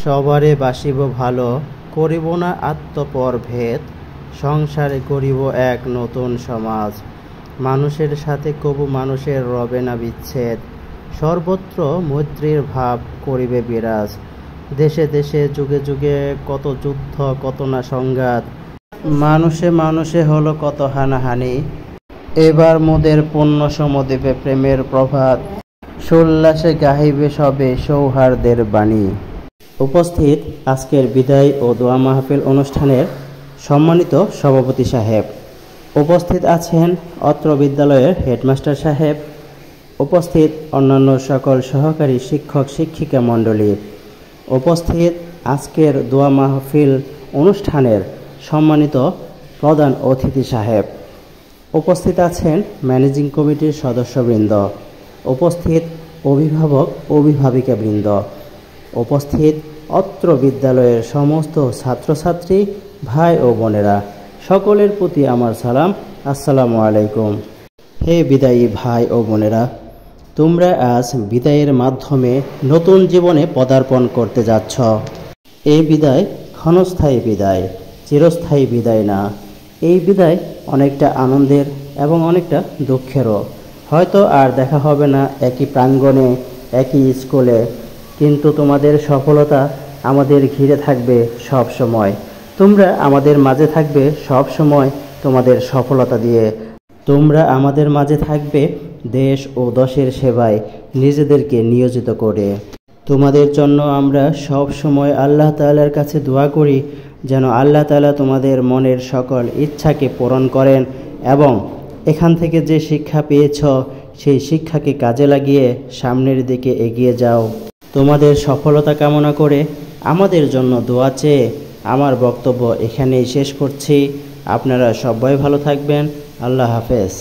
সবারে বাসিব ভালো, করিব না আত্মপর ভেদ, সংসারে গড়িব এক নতুন সমাজ। মানুষের সাথে কবু মানুষের রবে না বিচ্ছেদ, সর্বত্র মৈত্রীর ভাব করিবে বিরাজ। দেশে দেশে যুগে যুগে কত যুদ্ধ, কত না সংঘাত, মানুষে মানুষে হলো কত হানাহানি। এবার মোদের পুণ্য সম দেবে প্রেমের প্রভাত, সোল্লাসে গাহিবে সবে সৌহার্দের বাণী। উপস্থিত আজকের বিদায় ও দোয়া মাহফিল অনুষ্ঠানের সম্মানিত সভাপতি সাহেব, উপস্থিত আছেন অত্র বিদ্যালয়ের হেডমাস্টার সাহেব, উপস্থিত অন্যান্য সকল সহকারী শিক্ষক শিক্ষিকা মণ্ডলী, উপস্থিত আজকের দোয়া মাহফিল অনুষ্ঠানের সম্মানিত প্রধান অতিথি সাহেব, উপস্থিত আছেন ম্যানেজিং কমিটির সদস্যবৃন্দ, উপস্থিত অভিভাবক অভিভাবিকাবৃন্দ, উপস্থিত অত্র বিদ্যালয়ের সমস্ত ছাত্রছাত্রী ভাই ও বোনেরা, সকলের প্রতি আমার সালাম, আসসালামু আলাইকুম। হে বিদায়ী ভাই ও বোনেরা, তোমরা আজ বিদায়ের মাধ্যমে নতুন জীবনে পদার্পণ করতে যাচ্ছ। এই বিদায় ক্ষণস্থায়ী বিদায়, চিরস্থায়ী বিদায় না। এই বিদায় অনেকটা আনন্দের এবং অনেকটা দুঃখেরও। হয়তো আর দেখা হবে না একই প্রাঙ্গণে, একই স্কুলে, কিন্তু তোমাদের সফলতা আমাদের ঘিরে থাকবে সব সময়। তোমরা আমাদের মাঝে থাকবে সব সময় তোমাদের সফলতা দিয়ে। তোমরা আমাদের মাঝে থাকবে দেশ ও দশের সেবায় নিজেদেরকে নিয়োজিত করে। তোমাদের জন্য আমরা সব সময় আল্লাহ তাআলার কাছে দোয়া করি যেন আল্লাহ তাআলা তোমাদের মনের সকল ইচ্ছাকে পূরণ করেন এবং এখান থেকে যে শিক্ষা পেয়েছ সেই শিক্ষাকে কাজে লাগিয়ে সামনের দিকে এগিয়ে যাও। তোমাদের সফলতা কামনা করে আমাদের জন্য দোয়া চেয়ে আমার বক্তব্য এখানেই শেষ করছি। আপনারা সবাই ভালো থাকবেন। আল্লাহ হাফেজ।